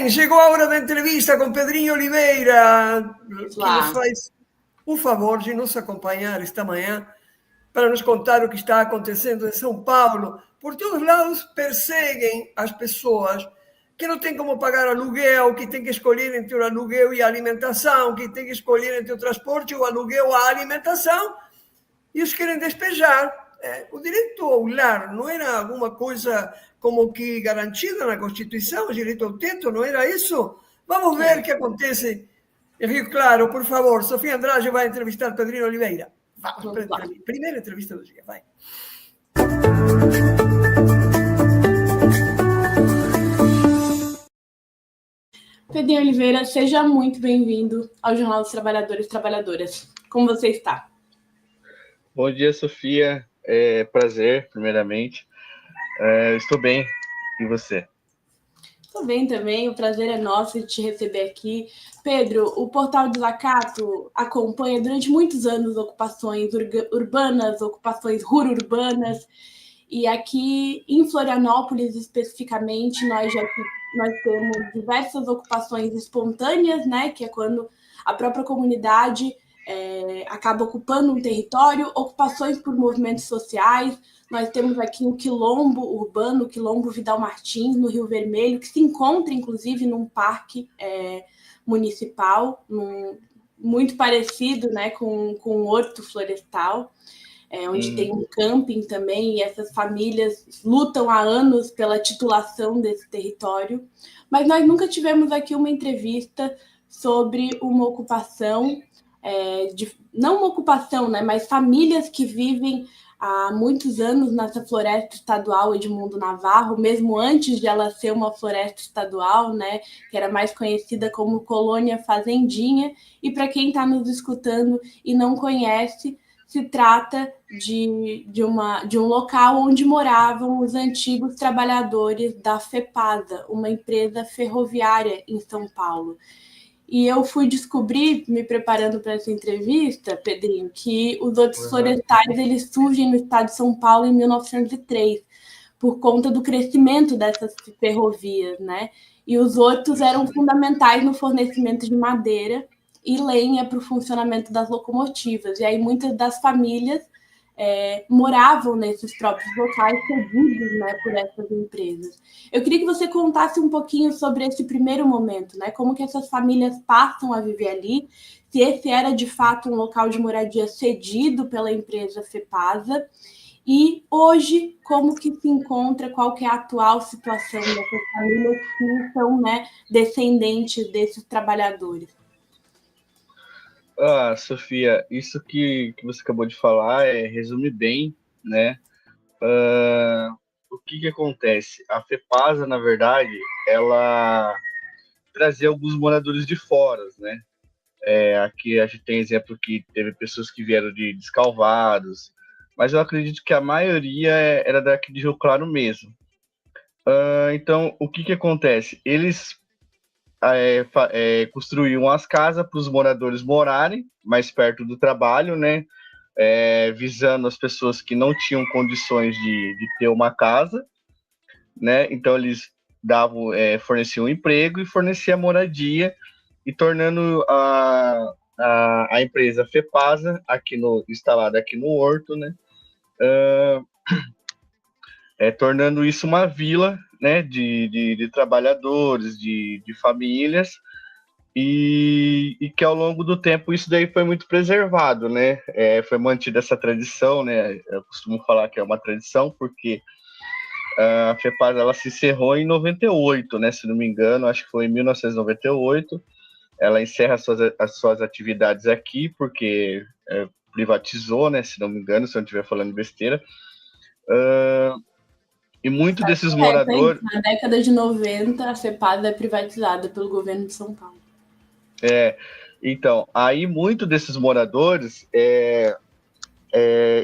bem, chegou a hora da entrevista com Pedrinho Oliveira, que nos faz o favor de nos acompanhar esta manhã para nos contar o que está acontecendo em São Paulo. Por todos lados, perseguem as pessoas que não têm como pagar aluguel, que têm que escolher entre o aluguel e a alimentação, que têm que escolher entre o transporte, o aluguel ou a alimentação, e os querem despejar. O direito ao lar não era alguma coisa como que garantida na Constituição, o direito ao teto, não era isso? Vamos ver o que acontece em Rio Claro, por favor. Sofia Andrade vai entrevistar Pedrinho Oliveira. Vamos para a primeira entrevista do dia, vai. Pedrinho Oliveira, seja muito bem-vindo ao Jornal dos Trabalhadores e Trabalhadoras. Como você está? Bom dia, Sofia. Prazer, primeiramente. Estou bem. E você? Estou bem também. O prazer é nosso de te receber aqui. Pedro, o Portal Desacato acompanha durante muitos anos ocupações urbanas, ocupações rururbanas. E aqui em Florianópolis, especificamente, nós temos diversas ocupações espontâneas, né? Que é quando a própria comunidade acaba ocupando um território, ocupações por movimentos sociais. Nós temos aqui o Quilombo Urbano, o Quilombo Vidal Martins, no Rio Vermelho, que se encontra, inclusive, num parque municipal, muito parecido, né, com um horto florestal, onde tem um camping também, e essas famílias lutam há anos pela titulação desse território. Mas nós nunca tivemos aqui uma entrevista sobre uma ocupação, não uma ocupação, né, mas famílias que vivem há muitos anos nessa floresta estadual Edmundo Navarro, mesmo antes de ela ser uma floresta estadual, né, que era mais conhecida como Colônia Fazendinha. E para quem está nos escutando e não conhece, se trata de um local onde moravam os antigos trabalhadores da FEPASA, uma empresa ferroviária em São Paulo. E eu fui descobrir, me preparando para essa entrevista, Pedrinho, que os hortos florestais eles surgem no estado de São Paulo em 1903, por conta do crescimento dessas ferrovias, né? E os hortos eram fundamentais no fornecimento de madeira e lenha para o funcionamento das locomotivas. E aí muitas das famílias moravam nesses próprios locais cedidos, né, por essas empresas. Eu queria que você contasse um pouquinho sobre esse primeiro momento, né, como que essas famílias passam a viver ali, se esse era de fato um local de moradia cedido pela empresa FEPASA, e hoje como que se encontra, qual que é a atual situação dessas famílias que são, né, descendentes desses trabalhadores. Sofia, isso que você acabou de falar resume bem, né? O que acontece? A FEPASA, na verdade, ela trazia alguns moradores de fora, né? Aqui a gente tem exemplo que teve pessoas que vieram de Descalvados, mas eu acredito que a maioria era daqui de Rio Claro mesmo. Então, o que acontece? Eles construíam as casas para os moradores morarem mais perto do trabalho, né? Visando as pessoas que não tinham condições de ter uma casa, né? Então eles forneciam emprego e forneciam moradia, e tornando a empresa FEPASA instalada aqui no Horto, né? Tornando isso uma vila, né, de trabalhadores, de famílias, e que ao longo do tempo isso daí foi muito preservado, né? Foi mantida essa tradição, né? Eu costumo falar que é uma tradição porque a FEPASA ela se encerrou em 98, né? Se não me engano, acho que foi em 1998. Ela encerra as suas atividades aqui porque privatizou, né? Se não me engano, se eu não estiver falando besteira. E muitos desses moradores... Na década de 90, a FEPASA é privatizada pelo governo de São Paulo. Então, aí muitos desses moradores,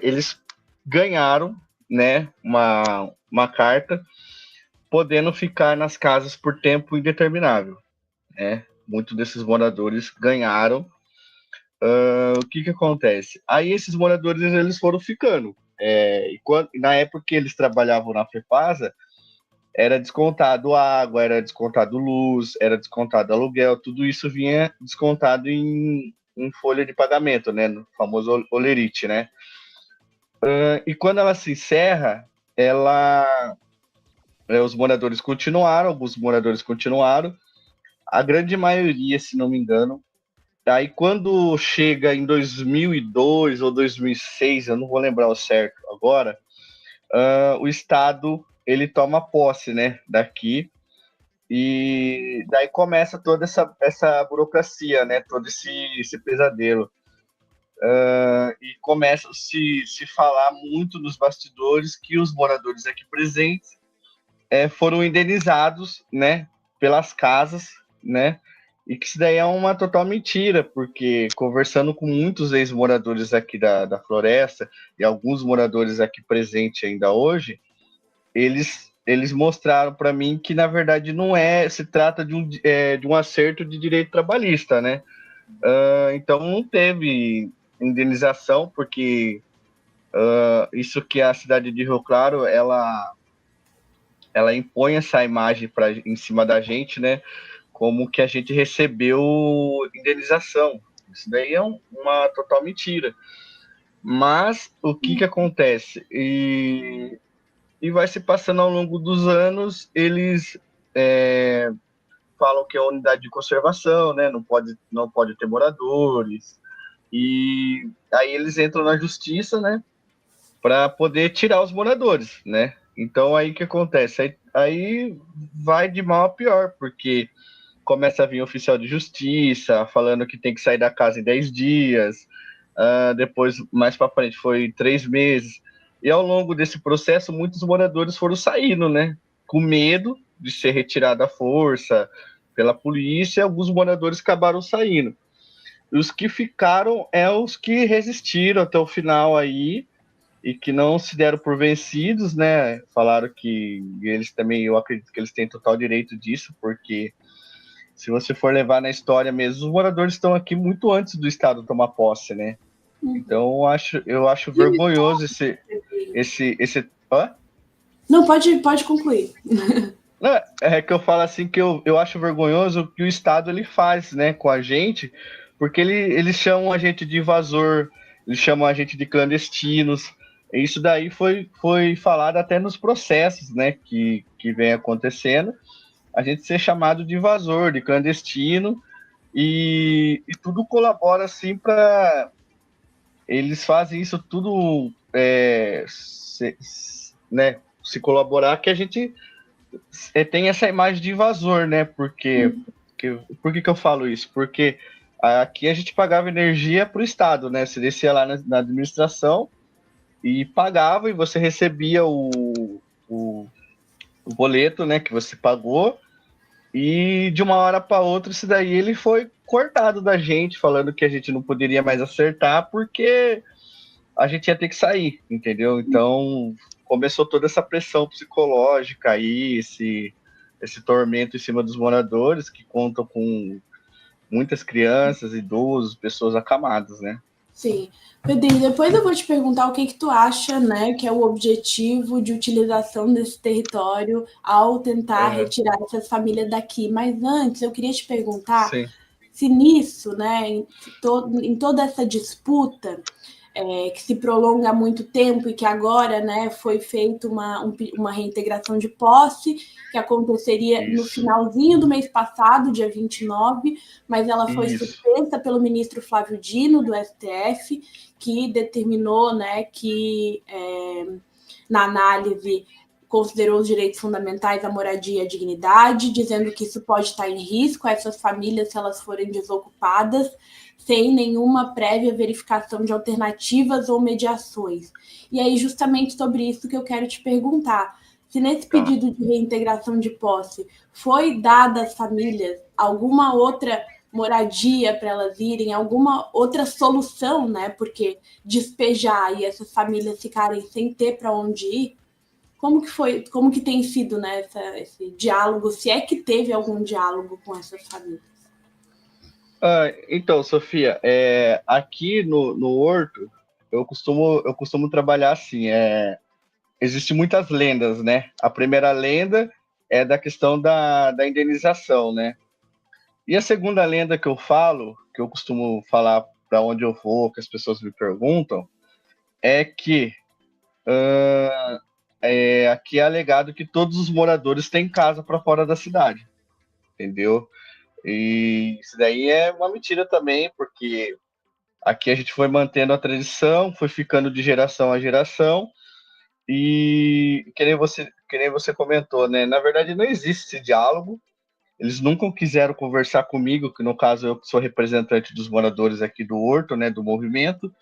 eles ganharam, né, uma carta podendo ficar nas casas por tempo indeterminável, né? Muitos desses moradores ganharam. O que acontece? Aí esses moradores, eles foram ficando. Na época que eles trabalhavam na FEPASA, era descontado água, era descontado luz, era descontado aluguel, tudo isso vinha descontado em folha de pagamento, né, no famoso olerite, né? E quando ela se encerra, os moradores continuaram, alguns moradores continuaram, a grande maioria, se não me engano. Aí quando chega em 2002 ou 2006, eu não vou lembrar o certo agora, o Estado ele toma posse, né, daqui, e daí começa toda essa burocracia, né, todo esse pesadelo. E começa a se falar muito nos bastidores que os moradores aqui presentes foram indenizados, né, pelas casas, né, e que isso daí é uma total mentira, porque conversando com muitos ex-moradores aqui da floresta e alguns moradores aqui presentes ainda hoje, eles mostraram para mim que, na verdade, não se trata de um acerto de direito trabalhista, né? Então, não teve indenização, porque isso que a cidade de Rio Claro, ela impõe essa imagem em cima da gente, né? Como que a gente recebeu indenização. Isso daí é uma total mentira. Mas o que acontece? E vai se passando ao longo dos anos, eles falam que é unidade de conservação, né? Não pode ter moradores. E aí eles entram na justiça, né? Para poder tirar os moradores, né? Então aí o que acontece? Aí vai de mal a pior, porque começa a vir oficial de justiça falando que tem que sair da casa em 10 dias, depois, mais para frente, foi 3 meses. E ao longo desse processo, muitos moradores foram saindo, né? Com medo de ser retirado à força pela polícia, alguns moradores acabaram saindo. E os que ficaram os que resistiram até o final aí e que não se deram por vencidos, né? Falaram que eles também, eu acredito que eles têm total direito disso, porque se você for levar na história mesmo, os moradores estão aqui muito antes do Estado tomar posse, né? Então eu acho vergonhoso esse. Hã? Não, pode concluir. Não, é que eu falo assim que eu acho vergonhoso o que o Estado ele faz, né, com a gente, porque eles chamam a gente de invasor, eles chamam a gente de clandestinos. Isso daí foi falado até nos processos, né, que vem acontecendo, a gente ser chamado de invasor, de clandestino, e tudo colabora assim para eles fazem isso tudo, né, se colaborar que a gente tem essa imagem de invasor, né? Por que eu falo isso? Porque aqui a gente pagava energia para o Estado, né? Você descia lá na administração e pagava e você recebia o boleto, né? Que você pagou, e de uma hora para outra isso daí ele foi cortado da gente, falando que a gente não poderia mais acertar porque a gente ia ter que sair, entendeu? Então começou toda essa pressão psicológica aí, esse tormento em cima dos moradores, que contam com muitas crianças, idosos, pessoas acamadas, né? Sim. Pedrinho, depois eu vou te perguntar o que tu acha, né, que é o objetivo de utilização desse território ao tentar retirar essas famílias daqui. Mas antes, eu queria te perguntar se nisso, né, em toda essa disputa, que se prolonga há muito tempo e que agora, né, foi feita uma reintegração de posse, que aconteceria no finalzinho do mês passado, dia 29, mas ela foi suspensa pelo ministro Flávio Dino, do STF, que determinou, né, que, na análise, considerou os direitos fundamentais à moradia e à dignidade, dizendo que isso pode estar em risco a essas famílias se elas forem desocupadas, sem nenhuma prévia verificação de alternativas ou mediações. E aí, justamente sobre isso que eu quero te perguntar. Se nesse pedido de reintegração de posse foi dada às famílias alguma outra moradia para elas irem, alguma outra solução, né? Porque despejar e essas famílias ficarem sem ter para onde ir, como que foi, como que tem sido, né, esse diálogo, se é que teve algum diálogo com essas famílias? Então, Sofia, aqui no Horto, eu costumo trabalhar assim, existem muitas lendas, né? A primeira lenda é da questão da indenização, né? E a segunda lenda que eu falo, que eu costumo falar para onde eu vou, que as pessoas me perguntam, é que aqui é alegado que todos os moradores têm casa para fora da cidade, entendeu? E isso daí é uma mentira também, porque aqui a gente foi mantendo a tradição, foi ficando de geração a geração, e que nem você comentou, né? Na verdade, não existe esse diálogo. Eles nunca quiseram conversar comigo, que no caso eu sou representante dos moradores aqui do Horto, né? Do movimento.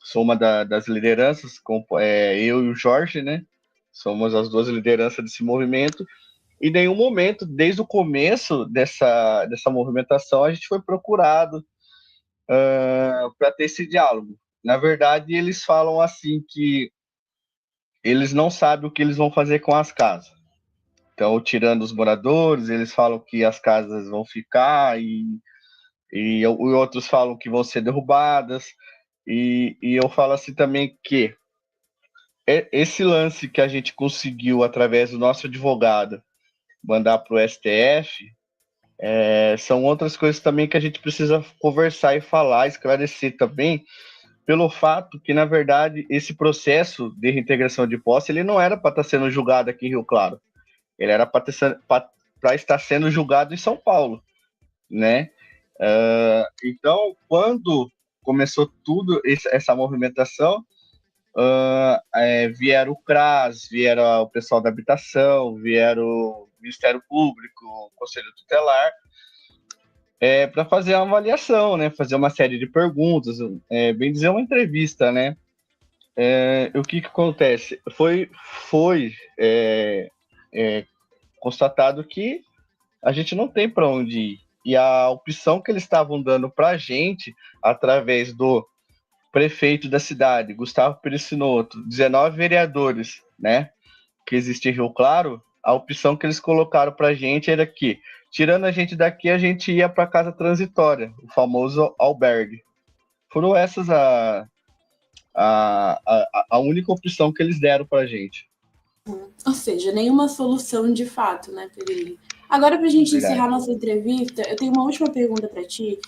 Sou uma das lideranças, eu e o Jorge, né? Somos as duas lideranças desse movimento. E em nenhum momento, desde o começo dessa movimentação, a gente foi procurado para ter esse diálogo. Na verdade, eles falam assim que eles não sabem o que eles vão fazer com as casas. Então, tirando os moradores, eles falam que as casas vão ficar e outros falam que vão ser derrubadas. E eu falo assim também que esse lance que a gente conseguiu, através do nosso advogado, mandar para o STF, são outras coisas também que a gente precisa conversar e falar, esclarecer também, pelo fato que, na verdade, esse processo de reintegração de posse, ele não era para estar sendo julgado aqui em Rio Claro. Ele era para estar sendo julgado em São Paulo, né? Então, quando começou tudo essa movimentação, vieram o CRAS, vieram o pessoal da habitação, vieram o Ministério Público, o Conselho Tutelar, para fazer uma avaliação, né? Fazer uma série de perguntas, bem dizer, uma entrevista, né? O que acontece? Foi constatado que a gente não tem para onde ir. E a opção que eles estavam dando para a gente, através do prefeito da cidade, Gustavo Perissinotto, 19 vereadores, né, que existe em Rio Claro, a opção que eles colocaram para a gente era que, tirando a gente daqui, a gente ia para a casa transitória, o famoso albergue. Foram essas a única opção que eles deram para a gente. Ou seja, nenhuma solução de fato, né, Pedrinho? Agora, para a gente encerrar nossa entrevista, eu tenho uma última pergunta para ti,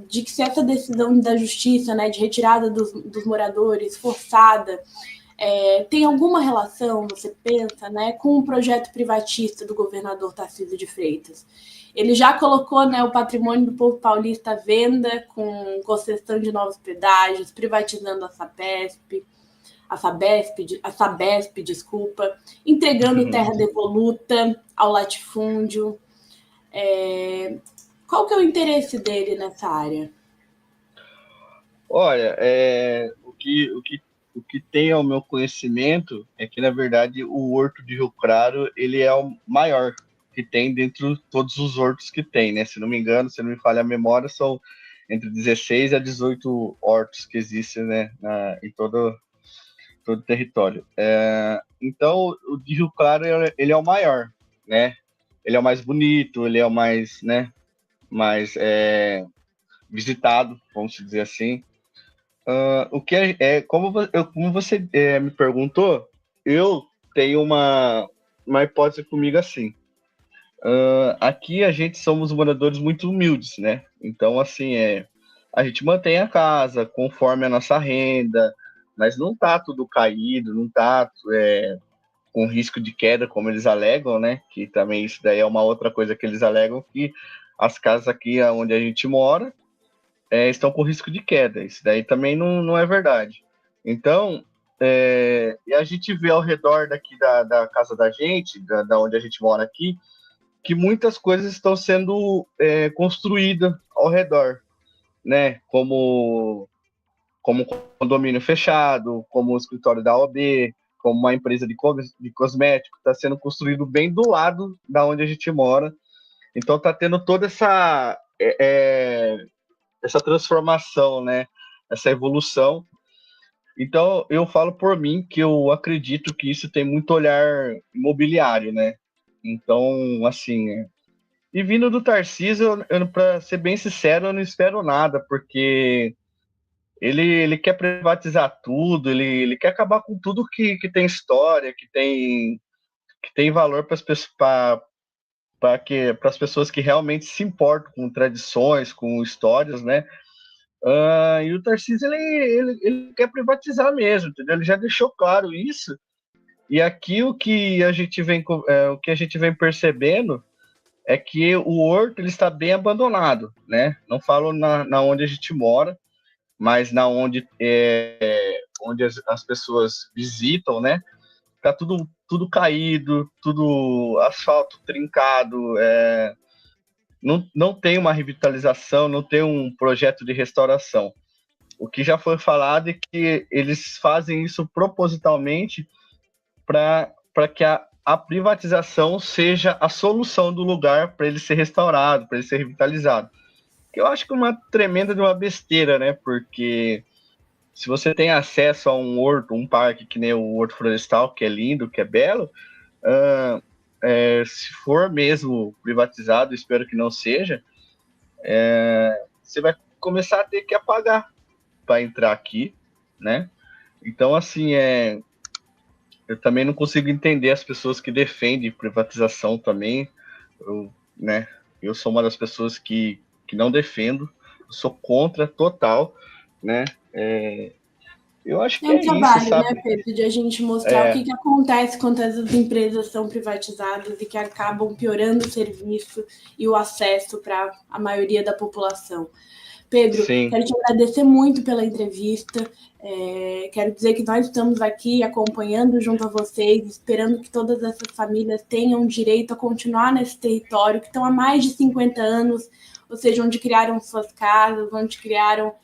de que se essa decisão da justiça, né, de retirada dos moradores forçada, tem alguma relação, você pensa, né, com o projeto privatista do governador Tarcísio de Freitas? Ele já colocou, né, o patrimônio do povo paulista à venda, com concessão de novos pedágios, privatizando a Sabesp, desculpa, entregando terra devoluta ao latifúndio. Qual que é o interesse dele nessa área? Olha, o que tem ao meu conhecimento é que, na verdade, o Horto de Rio Claro, ele é o maior que tem dentro de todos os hortos que tem, né? Se não me engano, se não me falha a memória, são entre 16 a 18 hortos que existem, né, em todo o território. Então, o de Rio Claro, ele é o maior, né? Ele é o mais bonito, ele é o mais, né, mais visitado, vamos dizer assim. O que como você me perguntou, eu tenho uma hipótese comigo assim. Aqui a gente somos moradores muito humildes, né? Então, assim, a gente mantém a casa conforme a nossa renda, mas não tá tudo caído, não tá com risco de queda, como eles alegam, né? Que também isso daí é uma outra coisa que eles alegam, que as casas aqui onde a gente mora estão com risco de queda. Isso daí também não é verdade. Então, e a gente vê ao redor daqui da casa da gente, da onde a gente mora aqui, que muitas coisas estão sendo construídas ao redor, né? Como condomínio fechado, como o escritório da OAB, como uma empresa de cosmético, está sendo construído bem do lado da onde a gente mora. Então está tendo toda essa transformação, né? Essa evolução. Então eu falo por mim que eu acredito que isso tem muito olhar imobiliário, né? Então, assim, e vindo do Tarcísio, para ser bem sincero, eu não espero nada, porque ele quer privatizar tudo, ele quer acabar com tudo que tem história, que tem valor para as pessoas, para as pessoas que realmente se importam com tradições, com histórias, né? E o Tarcísio ele quer privatizar mesmo, entendeu? Ele já deixou claro isso. E aqui o que a gente vem percebendo é que o horto ele está bem abandonado, né? Não falo na onde a gente mora, mas na onde as pessoas visitam, né? Tá tudo caído, tudo asfalto trincado, não tem uma revitalização, não tem um projeto de restauração. O que já foi falado é que eles fazem isso propositalmente para que a privatização seja a solução do lugar para ele ser restaurado, para ele ser revitalizado. Que eu acho que é uma tremenda de uma besteira, né? Porque se você tem acesso a um horto, um parque que nem o Horto Florestal, que é lindo, que é belo, se for mesmo privatizado, espero que não seja, você vai começar a ter que pagar para entrar aqui, né? Então, assim, eu também não consigo entender as pessoas que defendem privatização também, eu sou uma das pessoas que não defendo, eu sou contra total, né? Eu acho que é um isso, trabalho, sabe? né, Pedro, de a gente mostrar o que acontece quando as empresas são privatizadas e que acabam piorando o serviço e o acesso para a maioria da população. Pedro, Sim. Quero te agradecer muito pela entrevista. Quero dizer que nós estamos aqui acompanhando junto a vocês, esperando que todas essas famílias tenham direito a continuar nesse território, que estão há mais de 50 anos, ou seja, onde criaram suas casas, onde criaram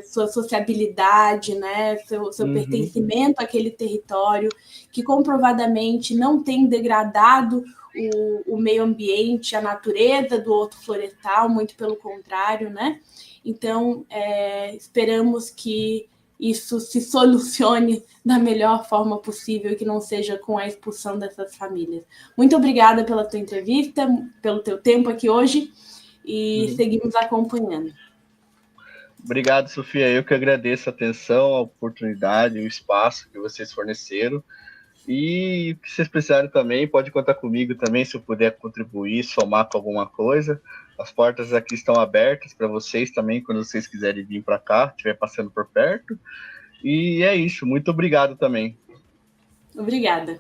sua sociabilidade, né, seu pertencimento àquele território, que comprovadamente não tem degradado o meio ambiente, a natureza do Horto Florestal, muito pelo contrário, né? Então, esperamos que isso se solucione da melhor forma possível e que não seja com a expulsão dessas famílias. Muito obrigada pela tua entrevista, pelo teu tempo aqui hoje e seguimos acompanhando. Obrigado, Sofia. Eu que agradeço a atenção, a oportunidade, o espaço que vocês forneceram. E o que vocês precisarem também, pode contar comigo também, se eu puder contribuir, somar com alguma coisa. As portas aqui estão abertas para vocês também, quando vocês quiserem vir para cá, estiver passando por perto. E é isso. Muito obrigado também. Obrigada.